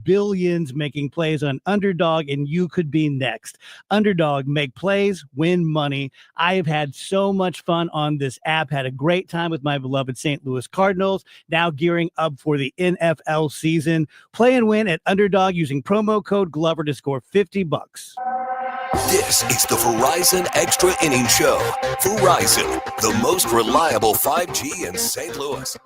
billions making plays on Underdog, and you could be next. Underdog, make plays, win money. I have had so much fun on this app, had a great time with my beloved St. Louis Cardinals, now gearing up for the NFL season. Play and win at Underdog using promo code Glover to score $50. This is the Verizon Extra Innings Show. Verizon, the most reliable 5G in St. Louis.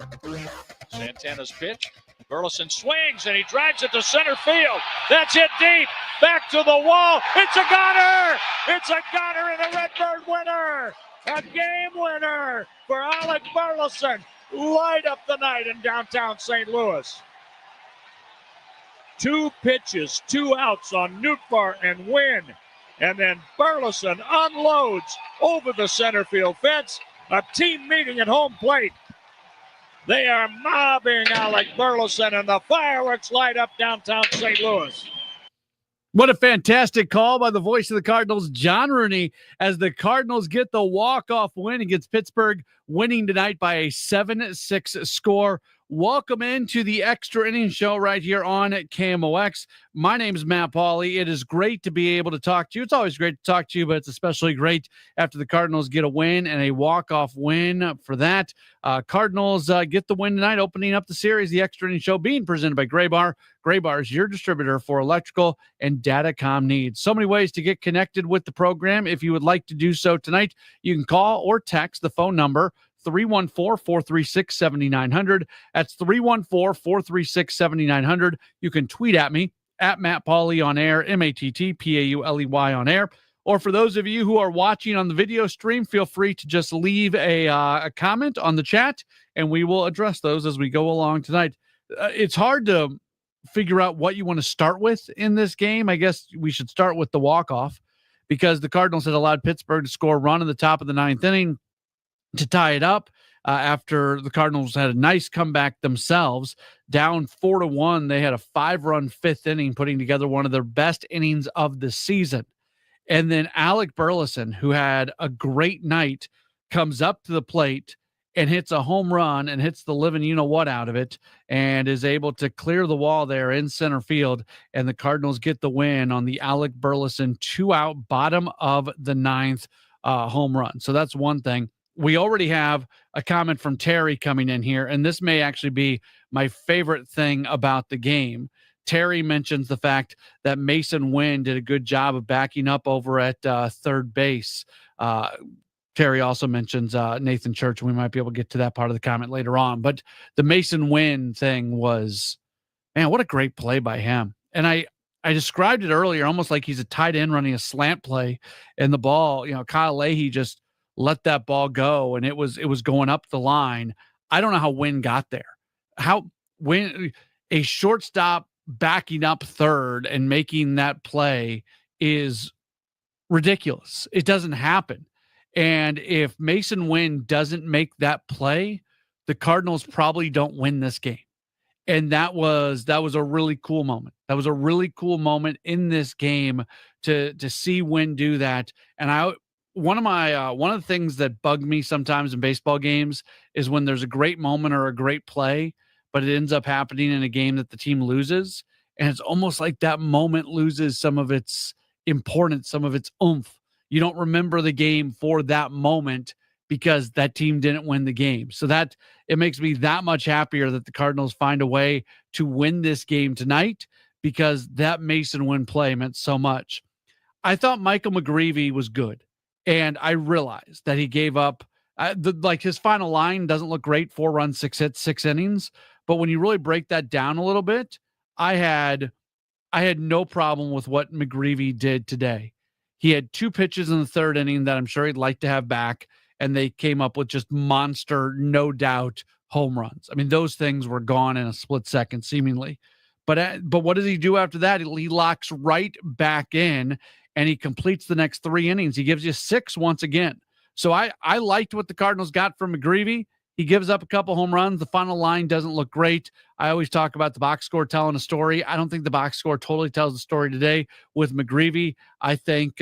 Santana's pitch. Burleson swings, and he drives it to center field. That's it deep. Back to the wall. It's a gunner! It's a gunner and a Redbird winner! A game winner for Alec Burleson. Light up the night in downtown St. Louis. 2 pitches, 2 outs on Nootbaar and Wynn. And then Burleson unloads over the center field fence. A team meeting at home plate. They are mobbing Alec Burleson, and the fireworks light up downtown St. Louis. What a fantastic call by the voice of the Cardinals, John Rooney, as the Cardinals get the walk-off win against Pittsburgh, winning tonight by a 7-6 score. Welcome into the Extra Innings Show right here on KMOX. My name is Matt Pauley. It is great to be able to talk to you. It's always great to talk to you, but it's especially great after the Cardinals get a win and a walk-off win for that. Cardinals get the win tonight, opening up the series. The Extra Innings Show being presented by Gray Bar. Gray Bar is your distributor for electrical and datacom needs. So many ways to get connected with the program. If you would like to do so tonight, you can call or text the phone number 314-436-7900. That's 314-436-7900. You can tweet at me at Matt Pauley on air, MattPauley on air. Or for those of you who are watching on the video stream, feel free to just leave a comment on the chat, and we will address those as we go along tonight. It's hard to figure out what you want to start with in this game. I guess we should start with the walk-off, because the Cardinals had allowed Pittsburgh to score a run in the top of the 9th inning to tie it up after the Cardinals had a nice comeback themselves. Down 4-1, they had a 5-run 5th inning, putting together one of their best innings of the season. And then Alec Burleson, who had a great night, comes up to the plate and hits a home run and hits the living you-know-what out of it, and is able to clear the wall there in center field, and the Cardinals get the win on the Alec Burleson 2-out bottom of the 9th home run. So that's one thing. We already have a comment from Terry coming in here, and this may actually be my favorite thing about the game. Terry mentions the fact that Mason Wynn did a good job of backing up over at third base. Terry also mentions Nathan Church, and we might be able to get to that part of the comment later on. But the Mason Wynn thing was, man, what a great play by him. And I described it earlier almost like he's a tight end running a slant play, and the ball, Kyle Leahy just let that ball go, and it was going up the line. I don't know how Wynn got there. When a shortstop backing up third and making that play is ridiculous. It doesn't happen. And if Mason Wynn doesn't make that play, the Cardinals probably don't win this game. And that was a really cool moment. That was a really cool moment in this game to see Wynn do that. And one of the things that bug me sometimes in baseball games is when there's a great moment or a great play, but it ends up happening in a game that the team loses. And it's almost like that moment loses some of its importance, some of its oomph. You don't remember the game for that moment because that team didn't win the game. So that it makes me that much happier that the Cardinals find a way to win this game tonight, because that Mason Wynn play meant so much. I thought Michael McGreevy was good. And I realized that he gave up his final line doesn't look great. 4 runs, 6 hits, 6 innings. But when you really break that down a little bit, I had no problem with what McGreevy did today. He had 2 pitches in the 3rd inning that I'm sure he'd like to have back, and they came up with just monster, no doubt, home runs. I mean, those things were gone in a split second, seemingly. But what does he do after that? He locks right back in, and he completes the next 3 innings. He gives you 6 once again. So I liked what the Cardinals got from McGreevy. He gives up a couple home runs. The final line doesn't look great. I always talk about the box score telling a story. I don't think the box score totally tells the story today with McGreevy. I think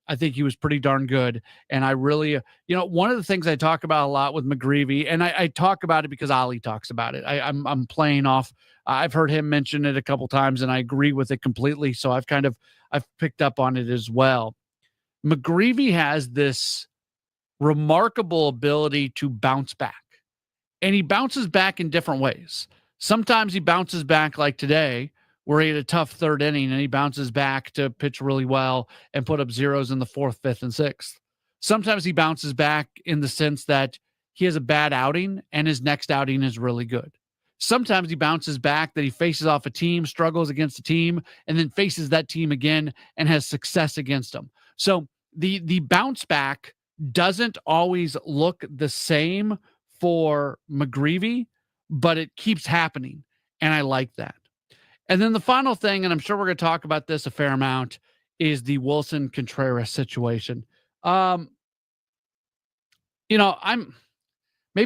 I think he was pretty darn good. And I really, one of the things I talk about a lot with McGreevy, and I talk about it because Ollie talks about it. I'm playing off. I've heard him mention it a couple times, and I agree with it completely. So I've picked up on it as well. McGreevy has this remarkable ability to bounce back, and he bounces back in different ways. Sometimes he bounces back like today, where he had a tough third inning and he bounces back to pitch really well and put up zeros in the 4th, 5th, and 6th. Sometimes he bounces back in the sense that he has a bad outing and his next outing is really good. Sometimes he bounces back that he faces off a team, struggles against a team, and then faces that team again and has success against them. So the bounce back doesn't always look the same for McGreevy, but it keeps happening, and I like that. And then the final thing, and I'm sure we're going to talk about this a fair amount, is the Wilson Contreras situation. Maybe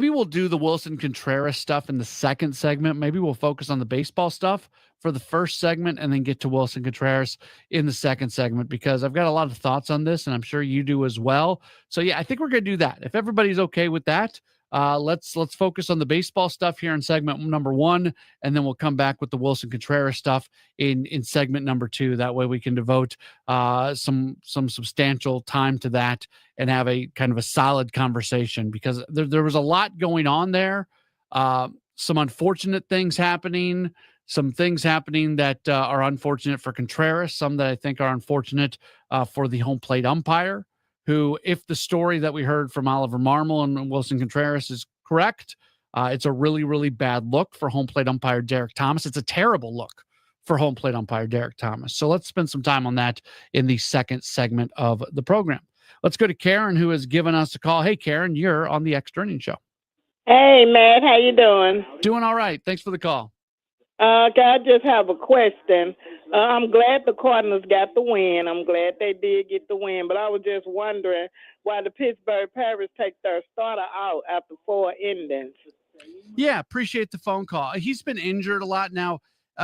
we'll do the Wilson Contreras stuff in the second segment. Maybe we'll focus on the baseball stuff for the first segment and then get to Wilson Contreras in the second segment, because I've got a lot of thoughts on this and I'm sure you do as well. So yeah, I think we're going to do that. If everybody's okay with that, let's focus on the baseball stuff here in segment number 1, and then we'll come back with the Wilson Contreras stuff in segment number 2. That way we can devote some substantial time to that and have a kind of a solid conversation, because there was a lot going on there. Some unfortunate things happening, some things happening that are unfortunate for Contreras, some that I think are unfortunate for the home plate umpire, who, if the story that we heard from Oliver Marmol and Wilson Contreras is correct, it's a really, really bad look for home plate umpire Derek Thomas. It's a terrible look for home plate umpire Derek Thomas. So let's spend some time on that in the second segment of the program. Let's go to Karen, who has given us a call. Hey, Karen, you're on the Extra Innings Show. Hey, Matt, how you doing? Doing all right. Thanks for the call. I just have a question. I'm glad the Cardinals got the win. I'm glad they did get the win, but I was just wondering why the Pittsburgh Pirates take their starter out after 4 innings. Yeah, appreciate the phone call. He's been injured a lot now.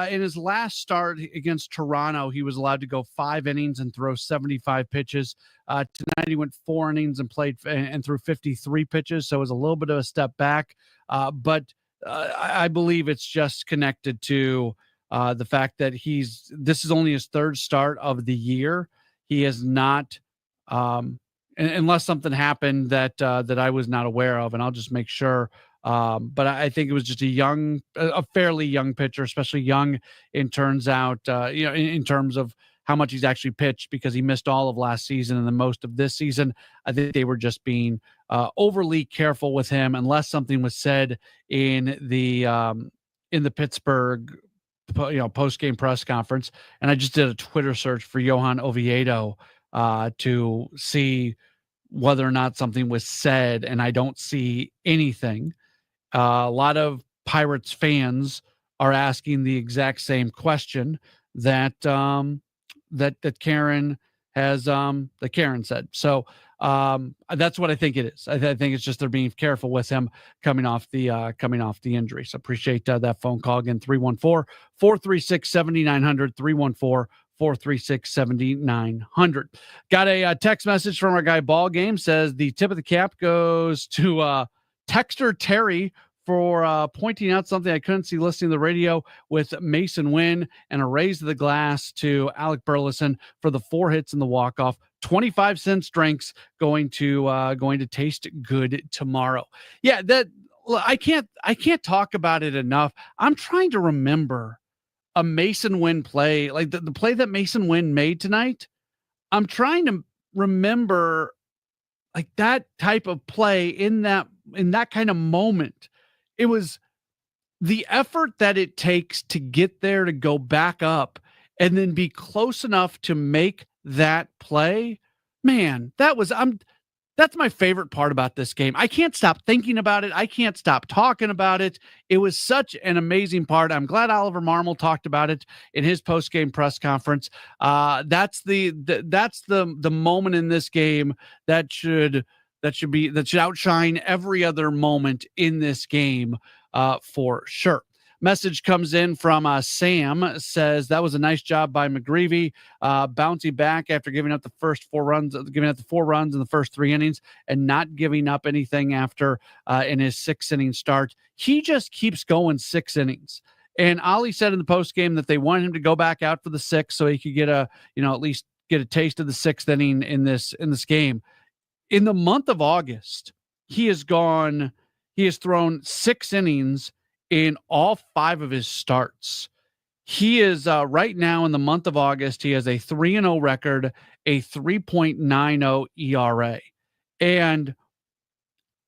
In his last start against Toronto, he was allowed to go 5 innings and throw 75 pitches. Tonight he went 4 innings and played and threw 53 pitches, so it was a little bit of a step back. But I believe it's just connected to the fact that this is only his 3rd start of the year. He has not, unless something happened that I was not aware of, and I'll just make sure. But I think it was just a fairly young pitcher, especially young in terms of how much he's actually pitched, because he missed all of last season and the most of this season. I think they were just being overly careful with him, unless something was said in the Pittsburgh post-game press conference. And I just did a Twitter search for Johan Oviedo to see whether or not something was said, and I don't see anything. A lot of Pirates fans are asking the exact same question that Karen has that Karen said. So that's what I think it is. I think it's just they're being careful with him coming off the injury. So appreciate that phone call again. 314-436-7900, 314-436-7900. Got a text message from our guy Ball Game. Says the tip of the cap goes to Texter Terry for pointing out something I couldn't see listening to the radio with Mason Wynn, and a raise to the glass to Alec Burleson for the 4 hits and the walk-off. 25-cent drinks going to taste good tomorrow. Yeah, that I can't talk about it enough. I'm trying to remember a Mason Wynn play, like the play that Mason Wynn made tonight. I'm trying to remember like that type of play in that kind of moment. It was the effort that it takes to get there, to go back up and then be close enough to make that play. Man, that's my favorite part about this game. I can't stop thinking about it. I can't stop talking about it. It was such an amazing part. I'm glad Oliver Marmol talked about it in his post-game press conference. That's the moment in this game that should outshine every other moment in this game for sure. Message comes in from Sam, says that was a nice job by McGreevy, bouncing back after giving up the four runs in the first 3 innings and not giving up anything after in his 6th inning start. He just keeps going 6 innings. And Ollie said in the post game that they wanted him to go back out for the 6th so he could get at least get a taste of the 6th inning in this game. In the month of August, he has thrown 6 innings in all 5 of his starts. He is right now in the month of August, he has a 3-0 record, a 3.90 ERA. And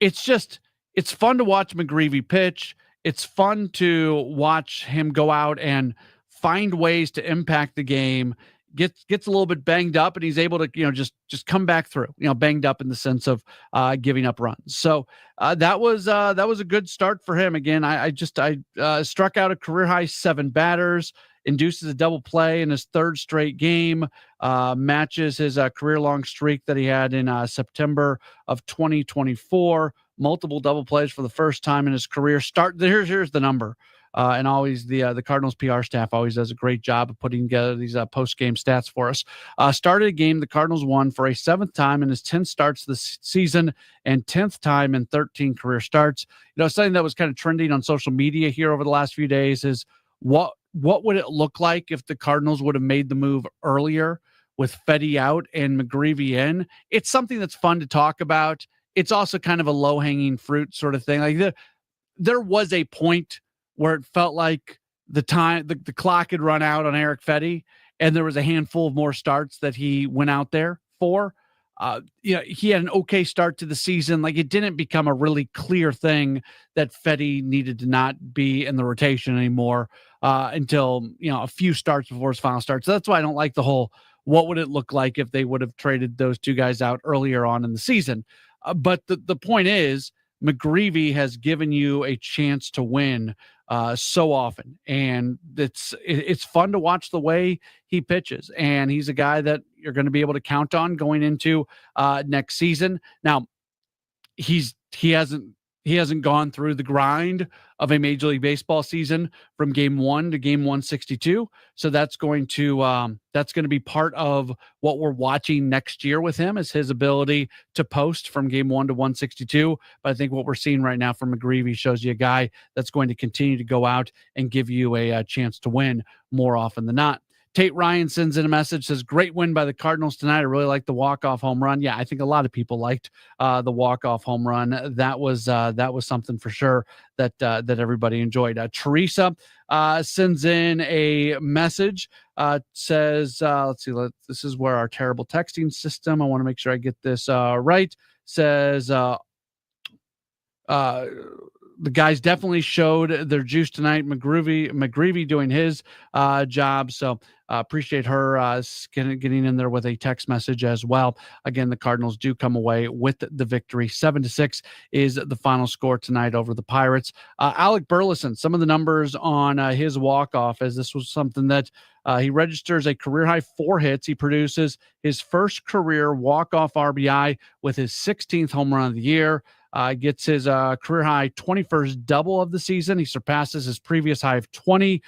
it's fun to watch McGreevy pitch. It's fun to watch him go out and find ways to impact the game. Gets a little bit banged up, and he's able to just come back through. Banged up in the sense of giving up runs. So that was a good start for him. Again, I struck out a career high 7 batters, induces a double play in his 3rd straight game, matches his career long streak that he had in September of 2024. Multiple double plays for the first time in his career. Here's the number. And always the Cardinals PR staff always does a great job of putting together these post-game stats for us. Started a game the Cardinals won for a 7th time in his 10 starts this season and 10th time in 13 career starts. Something that was kind of trending on social media here over the last few days is what would it look like if the Cardinals would have made the move earlier with Fedde out and McGreevy in? It's something that's fun to talk about. It's also kind of a low-hanging fruit sort of thing. Like there was a point where it felt like the clock had run out on Eric Fedde, and there was a handful of more starts that he went out there for. He had an okay start to the season. Like, it didn't become a really clear thing that Fedde needed to not be in the rotation anymore until a few starts before his final start. So that's why I don't like the whole what would it look like if they would have traded those 2 guys out earlier on in the season. But the point is, McGreevy has given you a chance to win so often, and it's fun to watch the way he pitches, and he's a guy that you're going to be able to count on going into next season. Now, he hasn't gone through the grind of a Major League Baseball season from game 1 to game 162. So that's going to be part of what we're watching next year with him, is his ability to post from game 1 to 162. But I think what we're seeing right now from McGreevy shows you a guy that's going to continue to go out and give you a chance to win more often than not. Tate Ryan sends in a message, says, great win by the Cardinals tonight. I really like the walk-off home run. Yeah, I think a lot of people liked the walk-off home run. That was something for sure that everybody enjoyed. Teresa sends in a message, says, let's see, this is where our terrible texting system, I want to make sure I get this right, says, the guys definitely showed their juice tonight. McGreevy doing his job. So appreciate her getting in there with a text message as well. Again, the Cardinals do come away with the victory. 7-6 is the final score tonight over the Pirates. Alec Burleson, some of the numbers on his walk-off, as this was something that he registers a career-high 4 hits. He produces his first career walk-off RBI with his 16th home run of the year. Gets his career high 21st double of the season. He surpasses his previous high of 20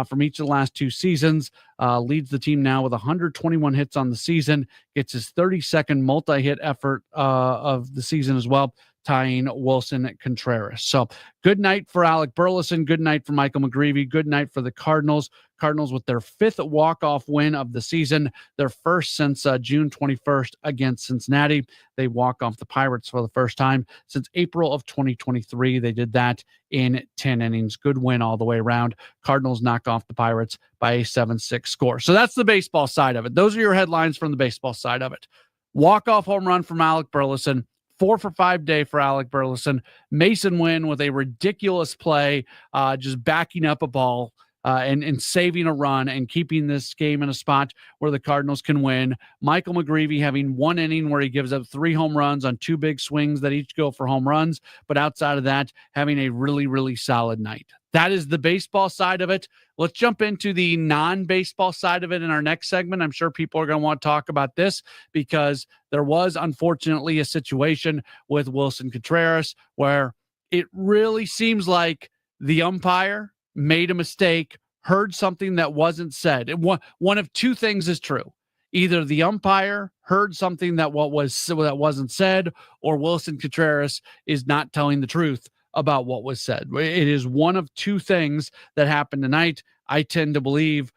from each of the last 2 seasons. Leads the team now with 121 hits on the season. Gets his 32nd multi-hit effort of the season as well, tying Wilson Contreras. So good night for Alec Burleson. Good night for Michael McGreevy. Good night for the Cardinals. Cardinals with their 5th walk-off win of the season, their first since June 21st against Cincinnati. They walk off the Pirates for the first time since April of 2023. They did that in 10 innings. Good win all the way around. Cardinals knock off the Pirates by a 7-6 score. So that's the baseball side of it. Those are your headlines from the baseball side of it. Walk-off home run from Alec Burleson. 4 for 5 day for Alec Burleson. Mason Wynn with a ridiculous play, just backing up a ball and saving a run and keeping this game in a spot where the Cardinals can win. Michael McGreevy having 1 inning where he gives up 3 home runs on 2 big swings that each go for home runs. But outside of that, having a really, really solid night. That is the baseball side of it. Let's jump into the non-baseball side of it in our next segment. I'm sure people are going to want to talk about this because there was, unfortunately, a situation with Wilson Contreras where it really seems like the umpire made a mistake, heard something that wasn't said. One of two things is true. Either the umpire heard something that wasn't said, or Wilson Contreras is not telling the truth about what was said. It is one of two things that happened tonight. I tend to believe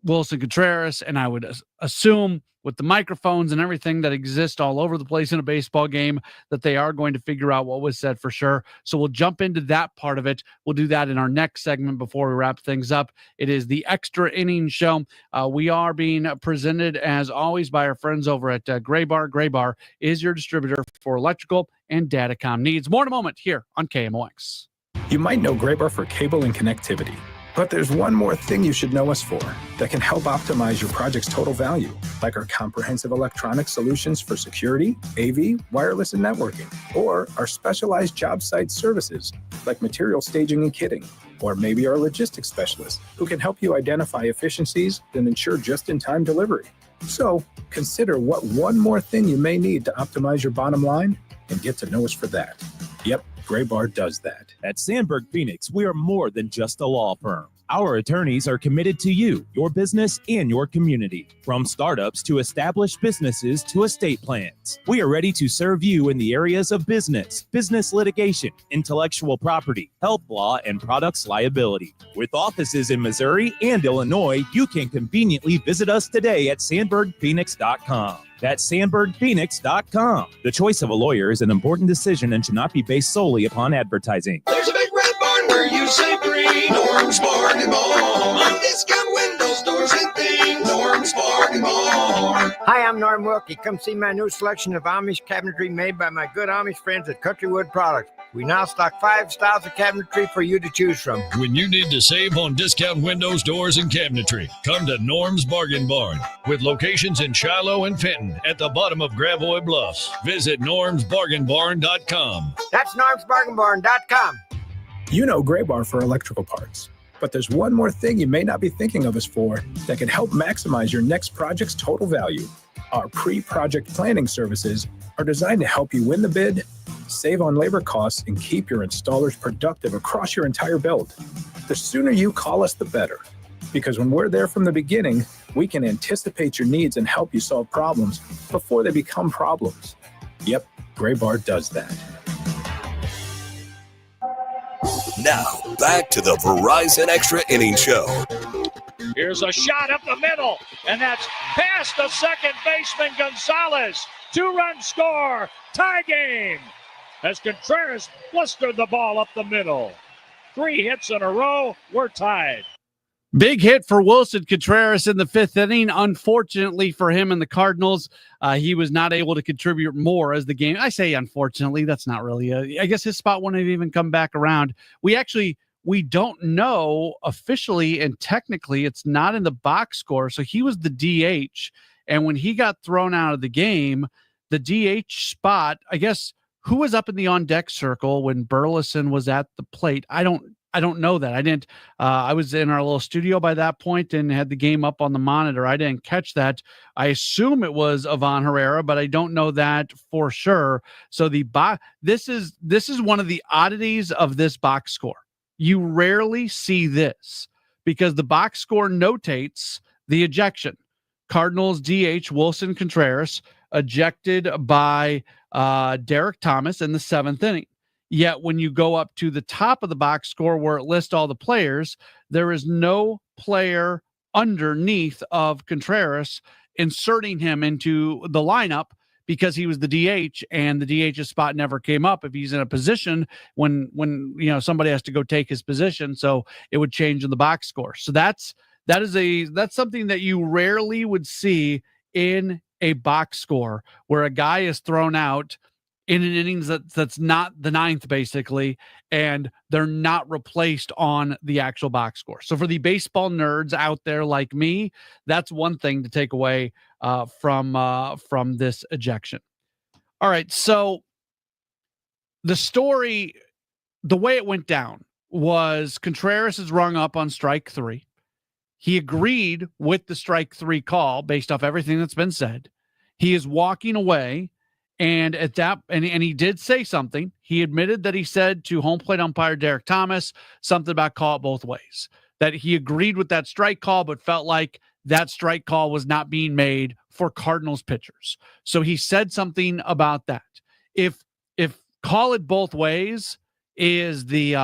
Wilson Contreras, and I would assume with the microphones and everything that exist all over the place in a baseball game, that they are going to figure out what was said for sure. So we'll jump into that part of it. We'll do that in our next segment before we wrap things up. It is the Extra Innings Show. We are being presented, as always, by our friends over at Gray Bar. Gray Bar is your distributor for electrical and datacom needs. More in a moment here on KMOX. You might know Gray Bar for cable and connectivity, but there's one more thing you should know us for that can help optimize your project's total value, like our comprehensive electronic solutions for security, AV, wireless, and networking, or our specialized job site services, like material staging and kitting, or maybe our logistics specialists, who can help you identify efficiencies and ensure just-in-time delivery. So consider what one more thing you may need to optimize your bottom line, and get to know us for that. Yep, Gray Bar does that. At Sandberg Phoenix, we are more than just a law firm. Our attorneys are committed to you, your business, and your community. From startups to established businesses to estate plans, we are ready to serve you in the areas of business litigation, intellectual property, health law, and products liability. With offices in Missouri and Illinois, you can conveniently visit us today at sandbergphoenix.com. That's sandbergphoenix.com. The choice of a lawyer is an important decision and should not be based solely upon advertising. There's a big red barn where you say green. Norm's Bargain Barn. On discount windows, doors, and things. Norm's Bargain Barn. Hi, I'm Norm Wilkie. Come see my new selection of Amish cabinetry made by my good Amish friends at Countrywood Products. We now stock 5 styles of cabinetry for you to choose from. When you need to save on discount windows, doors, and cabinetry, come to Norm's Bargain Barn. With locations in Shiloh and Fenton at the bottom of Gravois Bluffs. Visit normsbargainbarn.com. That's normsbargainbarn.com. You know Gray Bar for electrical parts, but there's one more thing you may not be thinking of us for that can help maximize your next project's total value. Our pre-project planning services are designed to help you win the bid, save on labor costs, and keep your installers productive across your entire build. The sooner you call us, the better. Because when we're there from the beginning, we can anticipate your needs and help you solve problems before they become problems. Yep, Gray Bar does that. Now, back to the Verizon Extra Innings Show. Here's a shot up the middle, and that's past the second baseman Gonzalez. 2-run score, tie game, as Contreras blistered the ball up the middle. 3 hits in a row, we're tied. Big hit for Wilson Contreras in the 5th inning. Unfortunately for him and the Cardinals, he was not able to contribute more as the game. I say unfortunately, that's not really I guess his spot wouldn't have even come back around. We don't know officially, and technically it's not in the box score. So he was the DH. And when he got thrown out of the game, the DH spot, I guess, who was up in the on deck circle when Burleson was at the plate? I don't know that. I was in our little studio by that point and had the game up on the monitor. I didn't catch that. I assume it was Ivan Herrera, but I don't know that for sure. So this is one of the oddities of this box score. You rarely see this because the box score notates the ejection. Cardinals DH Wilson Contreras ejected by Derek Thomas in the 7th inning. Yet when you go up to the top of the box score where it lists all the players, there is no player underneath of Contreras inserting him into the lineup because he was the DH and the DH's spot never came up if he's in a position when somebody has to go take his position. So it would change in the box score. So that's something that you rarely would see in a box score where a guy is thrown out in an innings that's not the 9th, basically, and they're not replaced on the actual box score. So for the baseball nerds out there like me, that's one thing to take away from this ejection. All right, so the story, the way it went down was Contreras is rung up on strike 3. He agreed with the strike 3 call based off everything that's been said. He is walking away, And at that, and he did say something. He admitted that he said to home plate umpire Derek Thomas something about call it both ways, that he agreed with that strike call, but felt like that strike call was not being made for Cardinals pitchers. So he said something about that. If call it both ways is the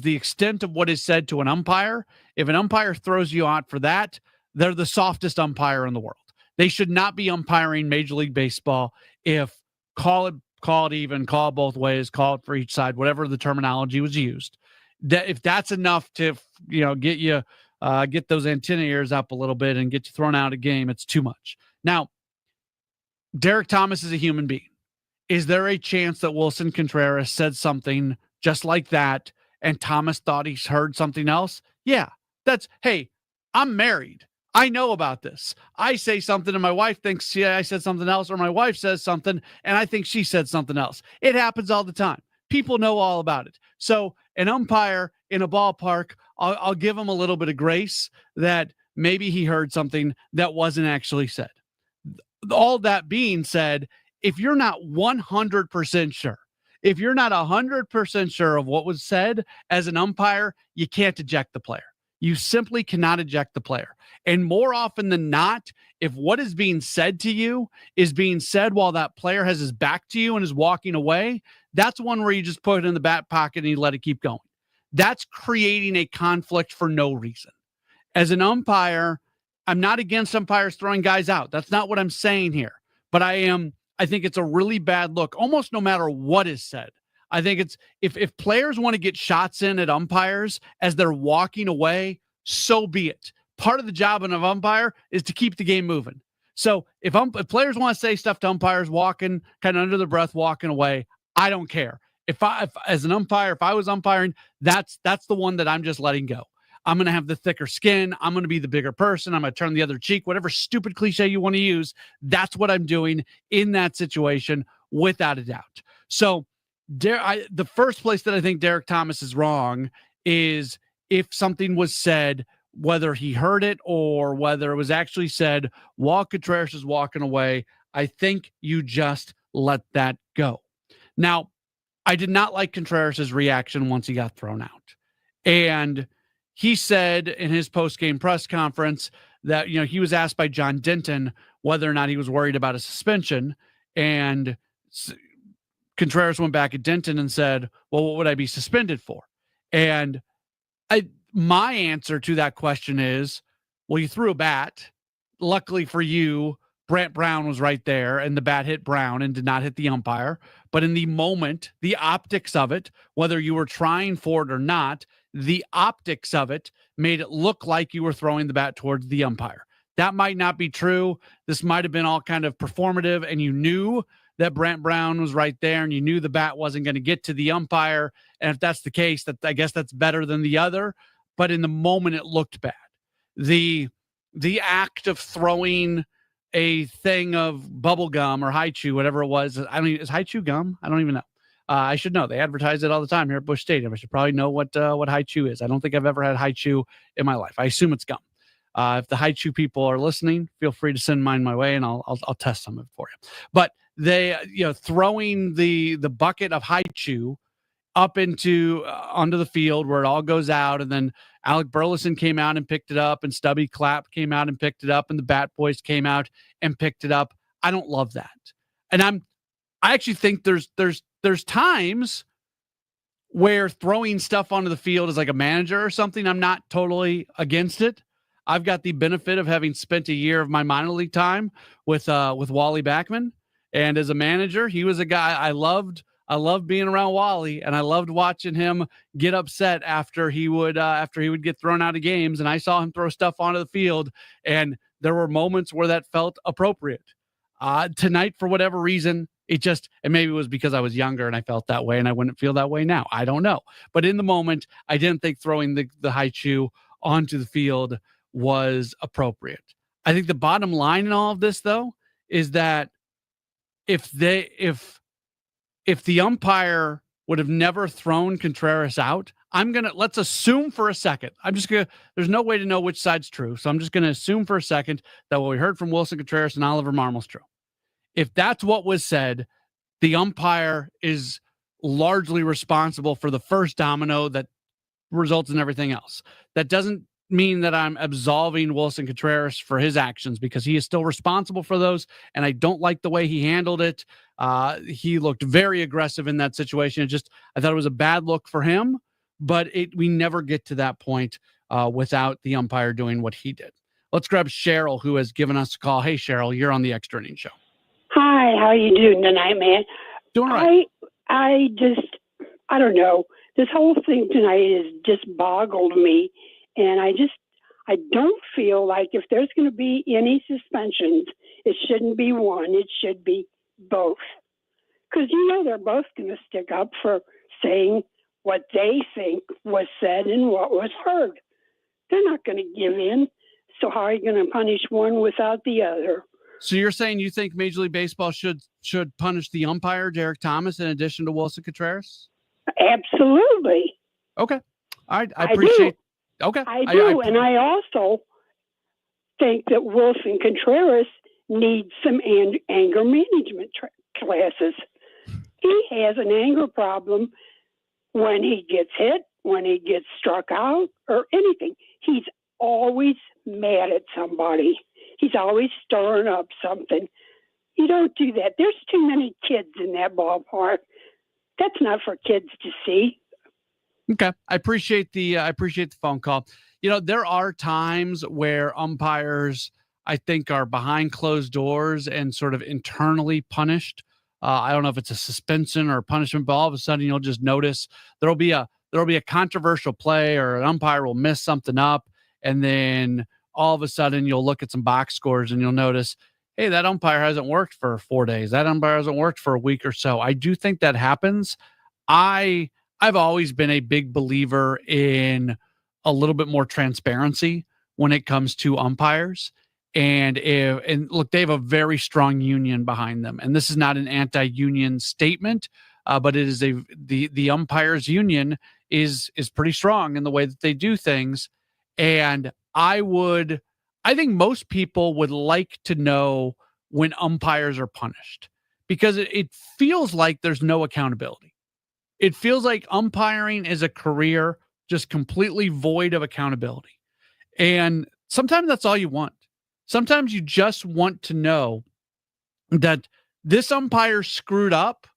extent of what is said to an umpire, if an umpire throws you out for that, they're the softest umpire in the world. They should not be umpiring Major League Baseball if call it even, call it both ways, call it for each side, whatever the terminology was used. That if that's enough to get those antenna ears up a little bit and get you thrown out of a game, it's too much. Now, Derek Thomas is a human being. Is there a chance that Wilson Contreras said something just like that and Thomas thought he heard something else? Yeah, hey, I'm married. I know about this. I say something and my wife thinks I said something else, or my wife says something and I think she said something else. It happens all the time. People know all about it. So an umpire in a ballpark, I'll give him a little bit of grace that maybe he heard something that wasn't actually said. All that being said, if you're not 100% sure, if you're not 100% sure of what was said as an umpire, you can't eject the player. You simply cannot eject the player. And more often than not, if what is being said to you is being said while that player has his back to you and is walking away, that's one where you just put it in the back pocket and you let it keep going. That's creating a conflict for no reason. As an umpire, I'm not against umpires throwing guys out. That's not what I'm saying here. But I think it's a really bad look, almost no matter what is said. I think it's if players want to get shots in at umpires as they're walking away, so be it. Part of the job of an umpire is to keep the game moving. So if players want to say stuff to umpires walking kind of under the breath, walking away, I don't care. If as an umpire, if I was umpiring, that's the one that I'm just letting go. I'm going to have the thicker skin. I'm going to be the bigger person. I'm going to turn the other cheek, whatever stupid cliche you want to use. That's what I'm doing in that situation, without a doubt. So the first place that I think Derek Thomas is wrong is if something was said, whether he heard it or whether it was actually said while Contreras is walking away. I think you just let that go. Now, I did not like Contreras' reaction once he got thrown out. And he said in his post-game press conference that, he was asked by John Denton whether or not he was worried about a suspension. And Contreras went back at Denton and said, well, what would I be suspended for? And my answer to that question is, well, you threw a bat. Luckily for you, Brant Brown was right there and the bat hit Brown and did not hit the umpire. But in the moment, the optics of it, whether you were trying for it or not, the optics of it made it look like you were throwing the bat towards the umpire. That might not be true. This might have been all kind of performative, and you knew that Brant Brown was right there and you knew the bat wasn't going to get to the umpire. And if that's the case, I guess that's better than the other. But in the moment, it looked bad. The act of throwing a thing of bubble gum or Hi-Chew, whatever it was. Is Hi-Chew gum? I don't even know. I should know. They advertise it all the time here at Busch Stadium. I should probably know what Hi-Chew is. I don't think I've ever had Hi-Chew in my life. I assume it's gum. If the Hi-Chew people are listening, feel free to send mine my way and I'll test some of it for you. But they, throwing the bucket of Hi-Chew up onto the field where it all goes out, and then Alec Burleson came out and picked it up, and Stubby Clapp came out and picked it up, and the Bat Boys came out and picked it up. I don't love that, and I actually think there's times where throwing stuff onto the field as like a manager or something, I'm not totally against it. I've got the benefit of having spent a year of my minor league time with Wally Backman, and as a manager, he was a guy I loved being around Wally, and I loved watching him get upset after he would get thrown out of games. And I saw him throw stuff onto the field, and there were moments where that felt appropriate. Tonight, for whatever reason, and maybe it was because I was younger and I felt that way, and I wouldn't feel that way now. I don't know. But in the moment, I didn't think throwing the Hi-Chew onto the field was appropriate. I think the bottom line in all of this, though, is that if the umpire would have never thrown Contreras out, let's assume for a second. There's no way to know which side's true. So I'm just going to assume for a second that what we heard from Wilson Contreras and Oliver Marmol's true. If that's what was said, the umpire is largely responsible for the first domino that results in everything else. That doesn't mean that I'm absolving Wilson Contreras for his actions, because he is still responsible for those, and I don't like the way he handled it. He looked very aggressive in that situation. I thought it was a bad look for him, but we never get to that point without the umpire doing what he did. Let's grab Cheryl, who has given us a call. Hey, Cheryl, you're on the Extra Innings Show. Hi, how you doing tonight, man? Doing all right. I don't know. This whole thing tonight has just boggled me, and I don't feel like if there's going to be any suspensions, it shouldn't be one. It should be both. Because, they're both going to stick up for saying what they think was said and what was heard. They're not going to give in. So how are you going to punish one without the other? So you're saying you think Major League Baseball should punish the umpire, Derek Thomas, in addition to Wilson Contreras? Absolutely. Okay. All right. I appreciate. Okay. I do. And I also think that Wilson Contreras needs some anger management classes. He has an anger problem when he gets hit, when he gets struck out, or anything. He's always mad at somebody. He's always stirring up something. You don't do that. There's too many kids in that ballpark. That's not for kids to see. Okay. I appreciate the phone call. There are times where umpires, I think, are behind closed doors and sort of internally punished. I don't know if it's a suspension or a punishment, but all of a sudden you'll just notice there'll be a controversial play, or an umpire will mess something up, and then all of a sudden you'll look at some box scores and you'll notice, hey, that umpire hasn't worked for 4 days. That umpire hasn't worked for a week or so. I do think that happens. I've always been a big believer in a little bit more transparency when it comes to umpires. And look, they have a very strong union behind them. And this is not an anti-union statement, but it is the umpires union is pretty strong in the way that they do things. And I think most people would like to know when umpires are punished, because it feels like there's no accountability. It feels like umpiring is a career just completely void of accountability. And sometimes that's all you want. Sometimes you just want to know that this umpire screwed up.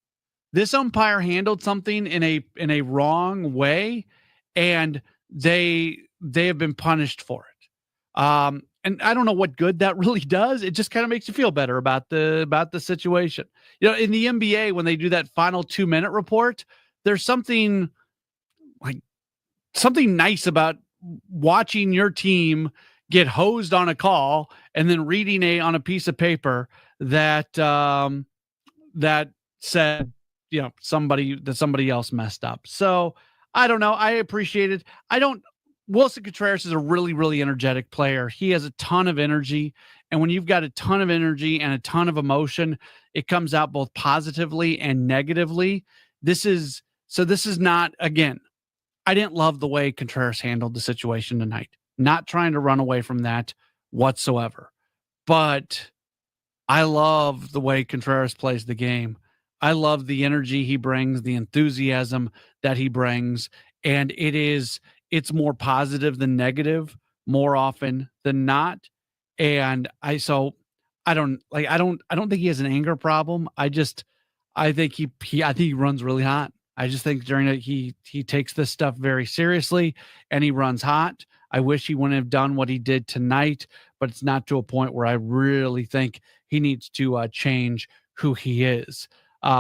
This umpire handled something in a wrong way, and they have been punished for it. And I don't know what good that really does. It just kind of makes you feel better about the situation. In the NBA, when they do that final 2-minute report, there's something nice about watching your team get hosed on a call and then reading on a piece of paper that said, somebody else messed up. So I don't know. I appreciate it. Wilson Contreras is a really, really energetic player. He has a ton of energy. And when you've got a ton of energy and a ton of emotion, it comes out both positively and negatively. This is not, again, I didn't love the way Contreras handled the situation tonight. Not trying to run away from that whatsoever. But I love the way Contreras plays the game. I love the energy he brings, the enthusiasm that he brings. And it's more positive than negative more often than not. And I don't think he has an anger problem. I think he runs really hot. I just think during it, he takes this stuff very seriously and he runs hot. I wish he wouldn't have done what he did tonight, but it's not to a point where I really think he needs to change who he is.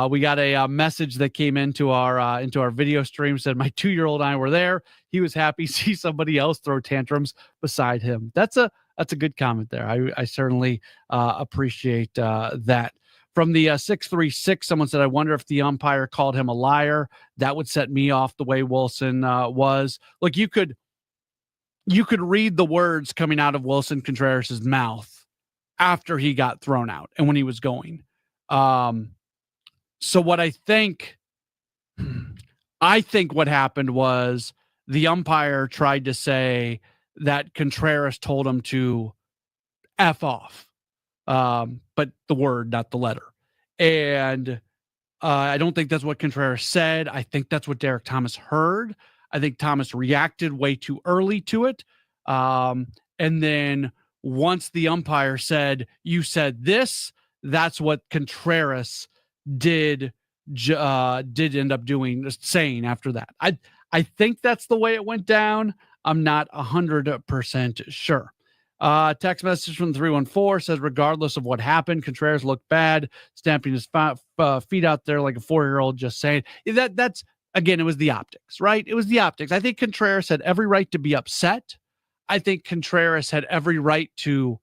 We got a message that came into our video stream, said my 2-year-old and I were there. He was happy to see somebody else throw tantrums beside him. That's a good comment there. I certainly appreciate that. From the 636, someone said, I wonder if the umpire called him a liar. That would set me off the way Wilson was. Look, you could read the words coming out of Wilson Contreras' mouth after he got thrown out and when he was going. So what I think what happened was the umpire tried to say that Contreras told him to F off. but the word, not the letter. And I don't think that's what Contreras said. I think that's what Derek Thomas heard. I think Thomas reacted way too early to it. And then once the umpire said, you said this, that's what Contreras did end up saying after that. I think that's the way it went down. I'm not 100% sure. Text message from 314 says, regardless of what happened, Contreras looked bad, stamping his feet out there like a 4-year-old, just saying that's, again, it was the optics, right? It was the optics. I think Contreras had every right to be upset. I think Contreras had every right to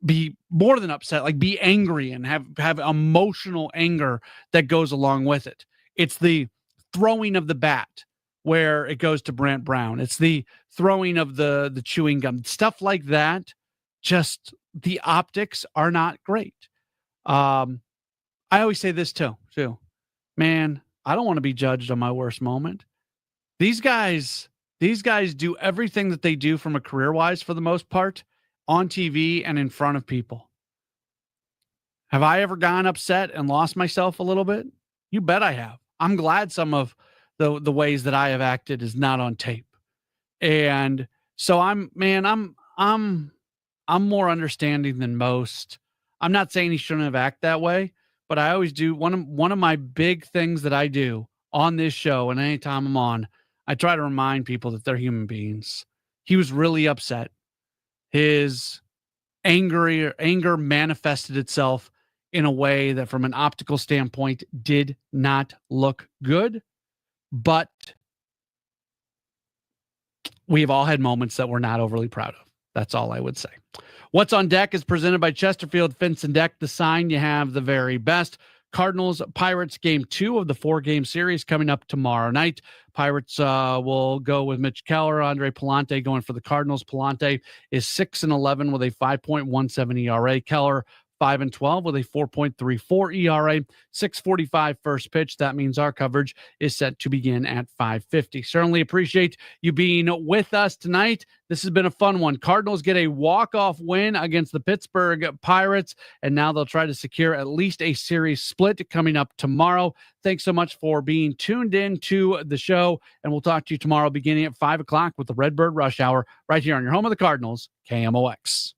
be more than upset, like be angry and have emotional anger that goes along with it. It's the throwing of the bat where it goes to Brant Brown. It's the throwing of the chewing gum, stuff like that. Just the optics are not great. I always say this too. Man, I don't want to be judged on my worst moment. These guys do everything that they do from a career-wise for the most part on TV and in front of people. Have I ever gone upset and lost myself a little bit? You bet I have. I'm glad some of the ways that I have acted is not on tape. And so I'm more understanding than most. I'm not saying he shouldn't have acted that way, but I always do. One of my big things that I do on this show, and anytime I'm on, I try to remind people that they're human beings. He was really upset. His anger manifested itself in a way that from an optical standpoint did not look good, but we have all had moments that we're not overly proud of. That's all I would say. What's on Deck is presented by Chesterfield Fence and Deck. The sign you have the very best. Cardinals Pirates game 2 of the 4-game series coming up tomorrow night. Pirates will go with Mitch Keller, Andre Palante going for the Cardinals. Palante is 6-11 with a 5.17 ERA. Keller 5-12 with a 4.34 ERA. 6:45 first pitch. That means our coverage is set to begin at 5:50. Certainly appreciate you being with us tonight. This has been a fun one. Cardinals get a walk-off win against the Pittsburgh Pirates, and now they'll try to secure at least a series split coming up tomorrow. Thanks so much for being tuned in to the show, and we'll talk to you tomorrow beginning at 5 o'clock with the Redbird Rush Hour right here on your home of the Cardinals, KMOX.